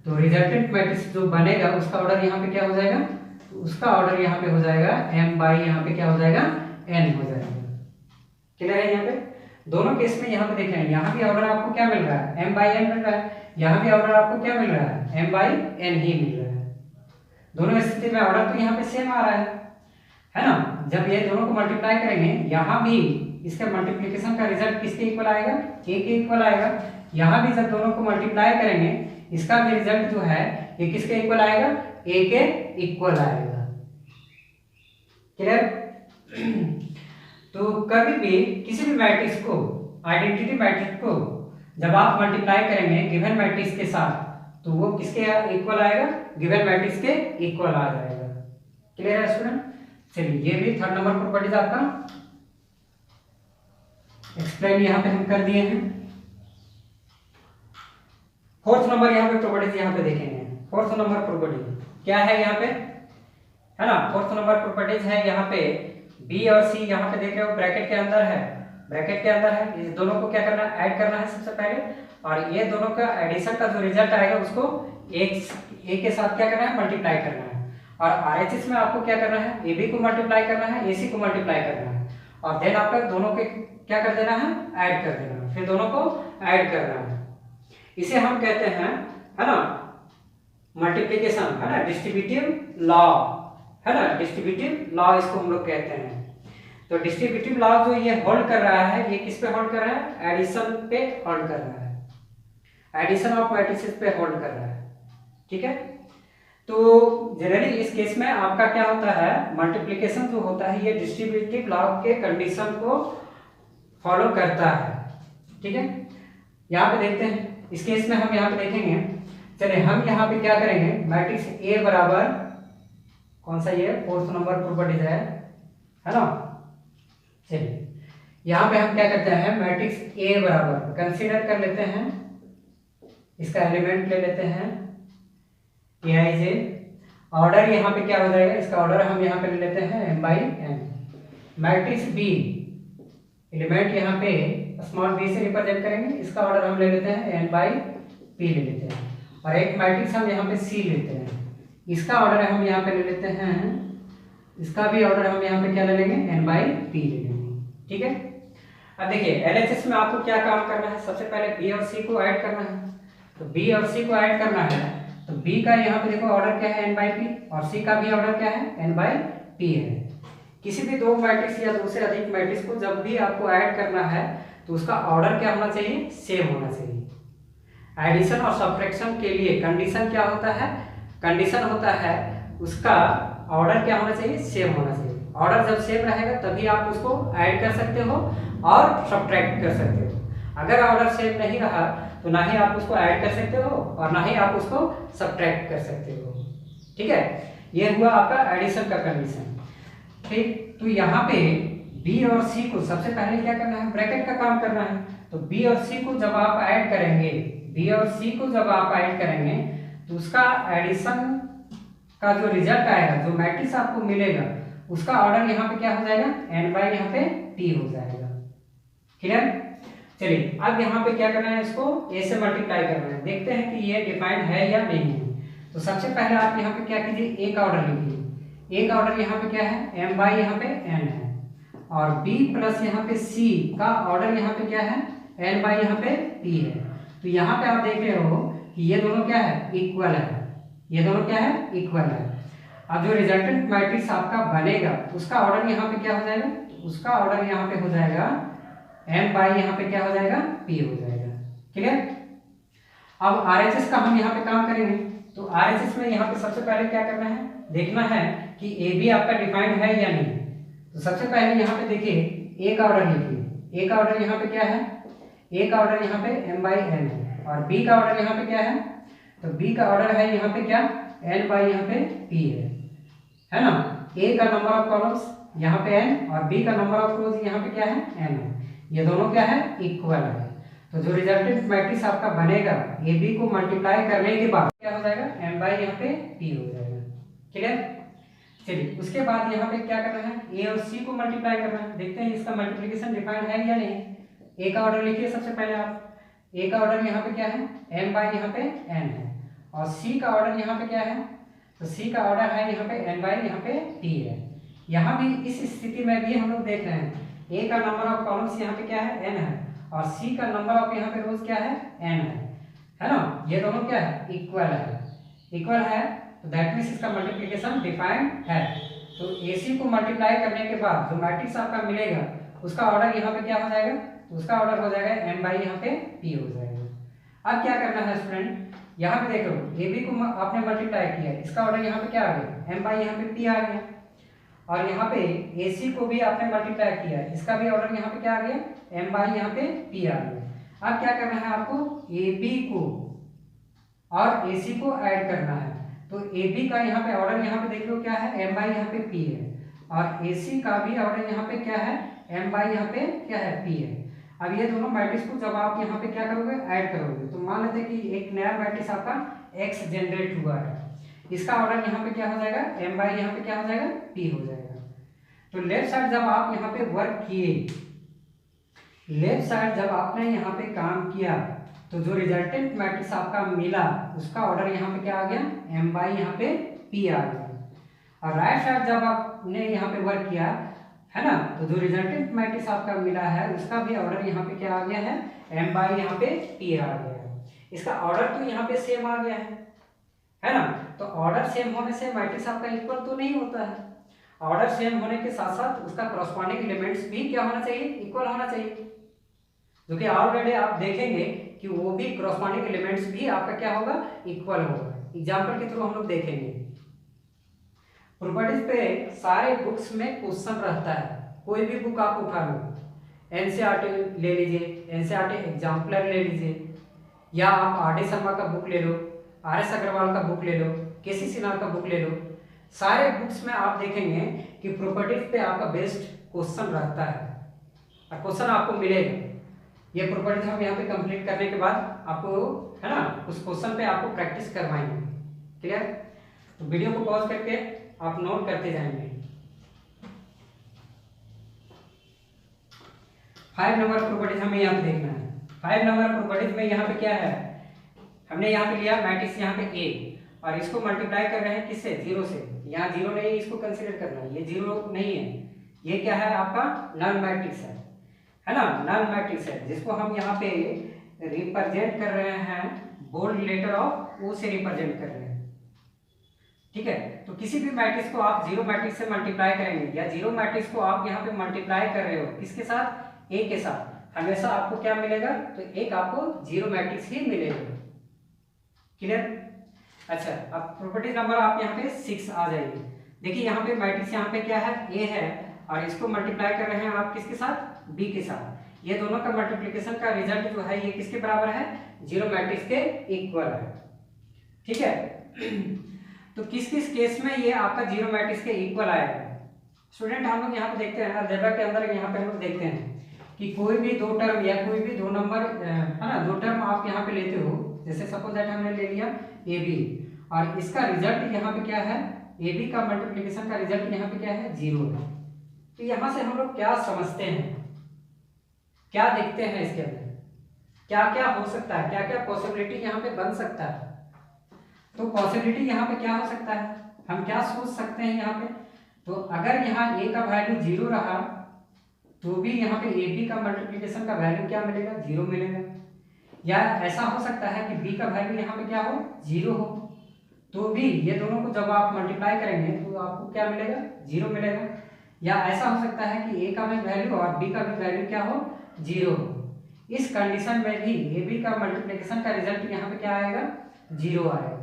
तो रिजल्टेंट मैट्रिक्स जो बनेगा उसका ऑर्डर यहाँ पे क्या हो जाएगा, तो उसका ऑर्डर यहाँ पे हो जाएगा m बाई यहाँ पे क्या हो जाएगा n हो जाएगा। क्लियर है। यहाँ पे दोनों केस में यहाँ पे देखें, यहाँ भी ऑर्डर आपको क्या मिल रहा है m बाई n मिल रहा है, यहाँ भी ऑर्डर आपको क्या मिल रहा है m बाई n ही मिल रहा है। दोनों स्थिति में ऑर्डर तो यहाँ पे सेम आ रहा है ना। जब ये दोनों को मल्टीप्लाई करेंगे यहाँ भी इसके मल्टीप्लिकेशन का रिजल्ट किसके इक्वल आएगा, a के इक्वल आएगा। यहाँ भी जब दोनों को मल्टीप्लाई करेंगे इसका भी रिजल्ट जो है ये किसके इक्वल आएगा, a के इक्वल आएगा। क्लियर। तो कभी भी किसी भी मैट्रिक्स को, आइडेंटिटी मैट्रिक्स को जब आप मल्टीप्लाई करेंगे गिवन मैट्रिक्स के साथ तो वो किसके इक्वल आएगा, गिवन मैट्रिक्स के इक्वल आ जाएगा। क्लियर है स्टूडेंट। चलिए ये भी 3rd नंबर प्रॉपर्टीज आपका एक्सप्लेन यहाँ पे हम कर दिए हैं। 4th नंबर यहाँ पे प्रॉपर्टीज यहाँ पे देखेंगे। 4th नंबर प्रॉपर्टी क्या है यहाँ पे है ना, 4th नंबर प्रॉपर्टीज है यहाँ पे बी और सी, यहाँ पे देख रहे हो ब्रैकेट के अंदर है, ब्रैकेट के अंदर है। इस दोनों को क्या करना है, ऐड करना है सबसे पहले, और ये दोनों का एडिशन का जो रिजल्ट आएगा उसको एक के साथ क्या करना है मल्टीप्लाई करना है। और आरएचएस में आपको क्या करना है, ए बी को मल्टीप्लाई करना है, एसी को मल्टीप्लाई करना है, और देन आपका दोनों के क्या कर देना है ऐड कर देना है, फिर दोनों को ऐड करना है। इसे हम कहते हैं है ना मल्टीप्लिकेशन, है ना डिस्ट्रीब्यूटिव लॉ, है ना डिस्ट्रीब्यूटिव लॉ इसको हम लोग कहते हैं। तो डिस्ट्रीब्यूटिव लॉ जो ये होल्ड कर रहा है, ये किस पे होल्ड कर रहा है, एडिशन पे होल्ड कर रहा है, एडिशन ऑफ मैट्रिसेस पे होल्ड कर रहा है। ठीक है, तो जनरली इस केस में आपका क्या होता है, मल्टीप्लिकेशन जो होता है ये डिस्ट्रीब्यूटिव लॉ के कंडीशन को फॉलो करता है। ठीक है, यहाँ पे देखते हैं इस केस में हम यहाँ पे देखेंगे। चलिए हम यहाँ पे क्या करेंगे, मैट्रिक्स ए बराबर कौन सा, ये 4th नंबर प्रॉपर्टीज है ना। चलिए यहाँ पे हम क्या करते हैं, मैट्रिक्स ए बराबर कंसीडर कर लेते हैं, इसका एलिमेंट ले लेते हैं ए आई जे। ऑर्डर यहाँ पे क्या हो जाएगा, इसका ऑर्डर हम यहाँ पे ले लेते हैं m by n। Matrix B element यहाँ पे स्मॉल b से रिप्रेजेंट करेंगे, इसका ऑर्डर हम ले लेते हैं n बाई p ले लेते हैं। और एक मैट्रिक्स हम यहाँ पे c लेते हैं, इसका ऑर्डर हम यहाँ पे ले लेते हैं, इसका भी ऑर्डर हम यहाँ पे क्या ले लेंगे, n बाई p ले लेंगे। ठीक है, अब देखिए LHS में आपको क्या काम करना है, सबसे पहले b और c को ऐड करना है। तो b और c को ऐड करना है तो b का यहाँ पे देखो ऑर्डर क्या है, n बाई p, और c का भी ऑर्डर क्या है, n बाई p है। किसी भी दो मैट्रिक्स या दो से अधिक मैट्रिक्स को जब भी आपको ऐड करना है तो उसका ऑर्डर क्या होना चाहिए, सेम होना चाहिए। एडिशन और सब्ट्रैक्शन के लिए कंडीशन क्या होता है, कंडीशन होता है उसका ऑर्डर क्या होना चाहिए, सेम होना चाहिए। ऑर्डर जब सेम रहेगा तभी आप उसको ऐड कर सकते हो और सब्ट्रैक्ट कर सकते हो। अगर ऑर्डर सेम नहीं रहा तो ना ही आप उसको ऐड कर सकते हो और ना ही आप उसको सब्ट्रैक्ट कर सकते हो। ठीक है, ये हुआ आपका एडिशन का कंडीशन। ठीक, तो यहाँ पे b और c को सबसे पहले क्या करना है, ब्रैकेट का काम करना है। तो b और c को जब आप ऐड करेंगे, b और c को जब आप ऐड करेंगे तो उसका एडिशन का जो रिजल्ट आएगा, जो मैट्रिक्स आपको मिलेगा, उसका ऑर्डर यहाँ पे क्या हो जाएगा, n बाई यहाँ पे p हो जाएगा। क्लियर। चलिए अब यहाँ पे क्या करना है, इसको a से मल्टीप्लाई करना है, देखते हैं कि ये डिफाइंड है या नहीं है। तो सबसे पहले आप यहाँ पे क्या कीजिए, a का ऑर्डर लिखिए। a का ऑर्डर यहाँ पे क्या है, m बाई यहाँ पे n है, और b प्लस यहाँ पे c का ऑर्डर यहाँ पे क्या है, n बाई यहाँ पे p है। तो यहाँ पे आप देख रहे हो कि ये दोनों क्या है, इक्वल है, ये दोनों क्या है, इक्वल है। अब जो रिजल्टेंट मैट्रिक्स आपका बनेगा उसका ऑर्डर यहाँ पे क्या हो जाएगा, उसका ऑर्डर यहाँ पे हो जाएगा m बाई यहाँ पे क्या हो जाएगा, p हो जाएगा। क्लियर। अब RHS का हम यहाँ पे काम करेंगे। तो RHS में यहाँ पे सबसे पहले क्या करना है, देखना है कि AB आपका डिफाइंड है या नहीं। तो सबसे पहले यहाँ पे देखिए a का ऑर्डर लिखिए। a का ऑर्डर यहाँ पे क्या है, a का ऑर्डर यहाँ पे m बाई n है, और b का ऑर्डर यहाँ पे क्या है, तो b का ऑर्डर है यहाँ पे क्या, n बाई यहाँ पे p है ना। a का नंबर ऑफ कॉलम्स यहाँ पे n और b का नंबर ऑफ रोज यहाँ पे क्या है, n है। ये दोनों क्या है, इक्वल है। तो जो रिजल्टेंट मैट्रिक्स आपका बनेगा AB को मल्टीप्लाई करने के बाद क्या हो जाएगा, m बाई यहाँ पे p हो जाएगा। क्लियर। चलिए उसके बाद यहाँ पे क्या करना है, a और c को मल्टीप्लाई करना है, देखते हैं इसका मल्टीप्लिकेशन डिफाइंड है या नहीं। a का ऑर्डर लिखिए सबसे पहले आप। a का ऑर्डर यहाँ पे क्या है, m बाई यहाँ पे n है, और c का ऑर्डर यहाँ पे क्या है, तो c का ऑर्डर है यहाँ पे n बाई यहाँ पे p है। यहाँ भी इस स्थिति में भी हम लोग देख रहे हैं a का नंबर ऑफ कॉलम्स यहाँ पे क्या है, n है, और c का नंबर ऑफ यहाँ पे रोज क्या है, n है ना। ये दोनों क्या है, इक्वल है, इक्वल है, तो दैट मींस इसका मल्टीप्लिकेशन डिफाइंड है। तो AC को मल्टीप्लाई करने के बाद जो मैट्रिक्स आपका मिलेगा उसका ऑर्डर यहाँ पे क्या हो जाएगा, तो उसका ऑर्डर हो जाएगा m बाई यहाँ पे p हो जाएगा। अब क्या करना है स्टूडेंट, यहाँ पे देखो AB को आपने मल्टीप्लाई किया, इसका ऑर्डर यहाँ पे क्या आ गया, m बाई यहाँ पे p आ गया, और यहाँ पे AC को भी आपने मल्टीप्लाई किया, इसका भी ऑर्डर यहाँ पे क्या आ गया, m बाई यहाँ पे p आ गया। अब क्या करना है आपको, AB को और AC को ऐड करना है। तो AB का यहाँ पे ऑर्डर यहाँ पे देख लो क्या है, m बाई यहाँ पे p है, और AC का भी ऑर्डर यहाँ पे क्या है, m बाई यहाँ पे क्या है, p है। अब ये दोनों मैट्रिक्स को जब आप यहाँ पे क्या करोगे, ऐड करोगे, तो मान लेते हैं कि एक नया मैट्रिक्स आपका x जनरेट हुआ है, इसका ऑर्डर यहाँ पे क्या हो जाएगा, m बाई यहाँ पे क्या हो जाएगा, p हो जाएगा। तो लेफ्ट साइड जब आप यहाँ पे वर्क किए, लेफ्ट साइड जब आपने यहाँ पे काम किया, तो जो रिजल्टेंट मैट्रिक्स आपका मिला उसका ऑर्डर यहाँ पे क्या आ गया, m बाई यहाँ पे p आ गया। और राइट साइड जब आपने यहाँ पे वर्क किया है ना, तो जो रिजल्टेंट मैट्रिक्स आपका मिला है उसका भी ऑर्डर यहाँ पे क्या आ गया है, m बाई यहाँ पे p आ गया है। इसका ऑर्डर तो यहाँ पे सेम आ गया है ना। तो ऑर्डर सेम होने से मैट्रिक्स आपका इक्वल तो नहीं होता है, ऑर्डर सेम होने के साथ साथ उसका करस्पॉन्डिंग एलिमेंट्स भी क्या होना चाहिए, इक्वल होना चाहिए। जो कि ऑलरेडी आप देखेंगे कि वो भी करस्पॉन्डिंग एलिमेंट्स भी आपका क्या होगा, इक्वल होगा। एग्जाम्पल के थ्रू हम लोग देखेंगे। प्रॉपर्टीज पे सारे बुक्स में क्वेश्चन रहता है, कोई भी बुक आप उठा लो, एनसीईआरटी ले लीजिए, एनसीईआरटी एग्जाम्पलर ले लीजिए, या आप आर डी शर्मा का बुक ले लो, आर एस अग्रवाल का बुक ले लो, केसी सिन्हा का बुक ले लो, सारे बुक्स में आप देखेंगे कि प्रॉपर्टीज पे आपका बेस्ट क्वेश्चन रहता है और क्वेश्चन आपको मिलेगा। ये प्रॉपर्टीज हम यहाँ पे कंप्लीट करने के बाद आपको, है ना, उस क्वेश्चन पे आपको प्रैक्टिस करवाएंगे। क्लियर? तो वीडियो को पॉज करके आप नोट करते जाएंगे। 5 नंबर प्रॉपर्टीज हमें यहाँ पे देखना है। 5 नंबर प्रॉपर्टीज में यहाँ पे क्या है, हमने यहाँ पे लिया मैट्रिक्स यहाँ पे ए और इसको मल्टीप्लाई कर रहे हैं किससे, 0 से। यहाँ 0 नहीं है, इसको कंसीडर करना है, ये 0 नहीं है, ये क्या है आपका नल मैट्रिक्स है ना, नल मैट्रिक्स है, जिसको हम यहाँ पे रिप्रेजेंट कर रहे हैं बोल्ड लेटर ऑफ ओ से रिप्रेजेंट कर रहे हैं। ठीक है, तो किसी भी मैट्रिक्स को आप 0 मैट्रिक्स से मल्टीप्लाई करेंगे या 0 मैट्रिक्स को आप यहाँ पे मल्टीप्लाई कर रहे हो किसके साथ, ए के साथ, हमेशा आपको क्या मिलेगा, तो एक आपको 0 मैट्रिक्स ही मिलेगा। क्लियर? अच्छा, अब प्रॉपर्टी नंबर आप यहाँ पे 6 आ जाएंगे। देखिए यहाँ पे मैट्रिक्स यहाँ पे क्या है, ए है और इसको मल्टीप्लाई कर रहे हैं आप किसके साथ, बी के साथ। ये दोनों का मल्टीप्लिकेशन का रिजल्ट जो है ये किसके बराबर है, 0 मैट्रिक्स के इक्वल है। ठीक है, तो किस किस केस में ये आपका 0 मैट्रिक्स के इक्वल आएगा। स्टूडेंट हम लोग यहाँ पे देखते हैं अलजेब्रा के अंदर, यहाँ पे हम लोग देखते हैं कि कोई भी दो टर्म या कोई भी दो नंबर, है ना, दो टर्म आप यहाँ पे लेते हो, जैसे सपोज दैट हमने ले लिया ए बी और इसका रिजल्ट यहाँ पे क्या है, ए बी का मल्टीप्लिकेशन का रिजल्ट यहाँ पे क्या है, 0 है। तो यहाँ से हम लोग क्या समझते हैं, क्या देखते हैं, इसके अंदर क्या क्या हो सकता है, क्या क्या पॉसिबिलिटी यहाँ पे बन सकता है। तो पॉसिबिलिटी यहाँ पे क्या हो सकता है, हम क्या सोच सकते हैं यहाँ पे, तो अगर यहाँ a का वैल्यू 0 रहा तो भी यहाँ पे ए बी का मल्टीप्लिकेशन का वैल्यू क्या मिलेगा, 0 मिलेगा। या ऐसा हो सकता है कि b का वैल्यू यहाँ पे क्या हो, 0 हो, तो भी ये दोनों को जब आप मल्टीप्लाई करेंगे तो आपको क्या मिलेगा, 0 मिलेगा। या ऐसा हो सकता है कि a का भी वैल्यू और b का भी वैल्यू क्या हो, 0 हो। इस कंडीशन में भी ए बी का मल्टीप्लिकेशन का रिजल्ट यहाँ पे क्या आएगा, 0 आएगा।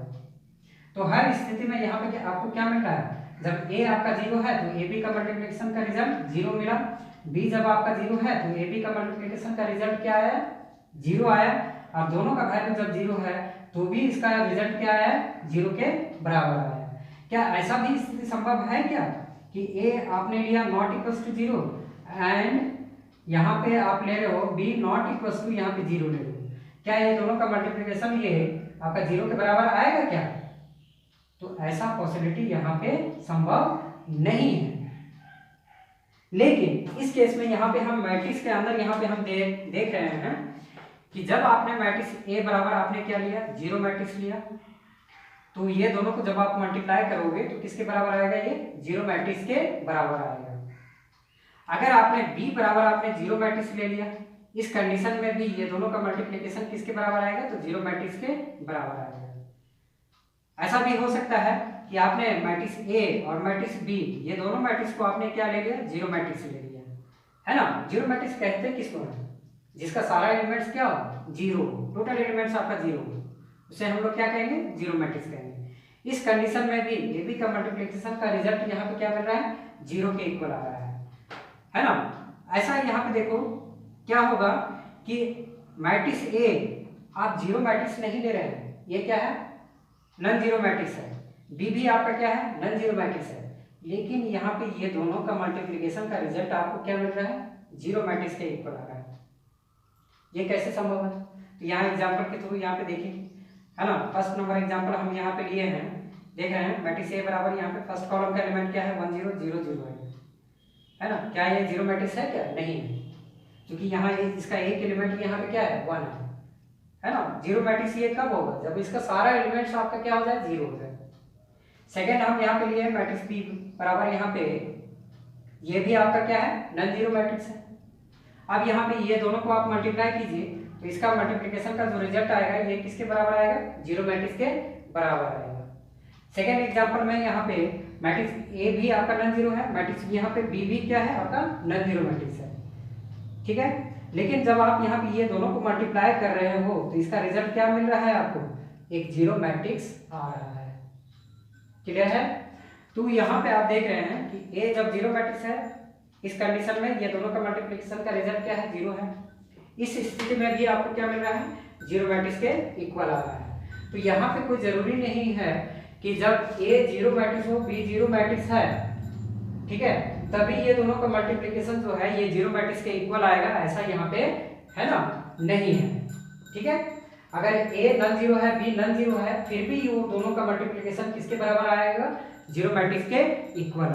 तो हर स्थिति में यहाँ पे आपको क्या मिल रहा है, जब a आपका 0 है तो ए बी का मल्टीप्लिकेशन का रिजल्ट 0 मिला, b जब आपका 0 है तो ए बी का मल्टीप्लिकेशन का रिजल्ट क्या आया, 0 आया। और दोनों का वैल्यू जब 0 है तो भी इसका रिजल्ट क्या आया, 0 के बराबर आया। क्या ऐसा भी स्थिति संभव है क्या कि a आपने लिया नॉट इक्वल टू 0 एंड यहाँ पे आप ले रहे हो b नॉट इक्वल टू यहाँ पे 0 ले रहे हो, क्या ये दोनों का मल्टीप्लिकेशन ये आपका 0 के बराबर आएगा क्या? तो ऐसा पॉसिबिलिटी यहाँ पे संभव नहीं है। लेकिन इस केस में यहाँ पे हम मैट्रिक्स के अंदर यहाँ पे हम देख रहे हैं कि जब आपने मैट्रिक्स ए बराबर आपने क्या लिया, 0 मैट्रिक्स लिया, तो ये दोनों को जब आप मल्टीप्लाई करोगे तो किसके बराबर आएगा, ये 0 मैट्रिक्स के बराबर आएगा। अगर आपने b बराबर आपने 0 मैट्रिक्स ले लिया, इस कंडीशन में भी ये दोनों का मल्टीप्लिकेशन किसके बराबर आएगा, तो 0 मैट्रिक्स के बराबर आएगा। ऐसा भी हो सकता है कि आपने मैट्रिक्स ए और मैट्रिक्स बी ये दोनों मैट्रिक्स को आपने क्या ले लिया, 0 मैट्रिक्स ले लिया, है ना। 0 मैट्रिक्स कहते हैं किसको है, जिसका सारा एलिमेंट्स क्या हो, 0, टोटल एलिमेंट्स आपका 0, उसे हम लोग क्या कहेंगे, 0 मैट्रिक्स कहेंगे। इस कंडीशन में भी ए बी का मल्टीप्लिकेशन का रिजल्ट यहाँ पे क्या मिल रहा है, 0 के इक्वल आ रहा है ना। ऐसा यहाँ पे देखो क्या होगा कि मैट्रिक्स ए आप 0 मैट्रिक्स नहीं ले रहे हैं, ये क्या है, नॉन 0 मैट्रिक्स है, बी भी आपका क्या है, नॉन 0 मैट्रिक्स है, लेकिन यहाँ पे ये दोनों का मल्टीप्लिकेशन का रिजल्ट आपको क्या मिल रहा है, 0 मैट्रिक्स के इक्वल आ रहा है। ये कैसे संभव है, तो यहाँ एग्जाम्पल के थ्रू यहाँ पे देखिए, है ना। फर्स्ट नंबर एग्जाम्पल हम यहाँ पे लिए हैं, देख रहे हैं मैट्रिक्स ए बराबर यहाँ पे फर्स्ट कॉलम का एलिमेंट क्या है, 1 0 0 0 है ना। क्या ये 0 मैट्रिक्स है क्या, नहीं है, क्योंकि यहाँ इसका एक एलिमेंट यहाँ पे क्या है, 1 है ना। 0 मैट्रिक्स ये कब होगा, जब इसका सारा एलिमेंट्स आपका क्या हो जाए, 0 हो जाए। सेकेंड हम यहाँ पे लिए मैट्रिक्स बी बराबर यहाँ पे, ये भी आपका क्या है, नॉन 0 मैट्रिक्स है। अब यहाँ पे ये दोनों को आप मल्टीप्लाई कीजिए तो इसका मल्टीप्लिकेशन का जो रिजल्ट आएगा ये किसके बराबर आएगा, 0 मैट्रिक्स के बराबर आएगा। सेकेंड एग्जाम्पल में यहाँ पे मैट्रिक्स ए भी आपका नॉन 0 है, मैट्रिक्स यहाँ पे बी भी क्या है, आपका नॉन 0 मैट्रिक्स है, ठीक है। लेकिन जब आप यहाँ पे ये दोनों को मल्टीप्लाई कर रहे हो तो इसका रिजल्ट क्या मिल रहा है आपको, एक 0 मैट्रिक्स आ रहा है। क्लियर है। तो यहाँ पे आप देख रहे हैं कि ए जब जीरो मैट्रिक्स है, इस कंडीशन में ये दोनों का मल्टीप्लिकेशन का रिजल्ट क्या है, जीरो है। इस स्थिति में भी आपको क्या मिल रहा है, जीरो मैट्रिक्स के इक्वल आ रहा है। तो यहाँ पे कोई जरूरी नहीं है कि जब ए जीरो मैट्रिक्स हो, बी जीरो मैट्रिक्स है, ठीक है, तभी ये दोनों का मल्टीप्लिकेशन जो है ये जीरो मैट्रिक्स के इक्वल आएगा, ऐसा यहाँ पे है ना, नहीं है। ठीक है, अगर ए नॉन जीरो है, बी नॉन जीरो है, फिर भी वो दोनों का मल्टीप्लिकेशन किसके बराबर आएगा, जीरो मैट्रिक्स के इक्वल।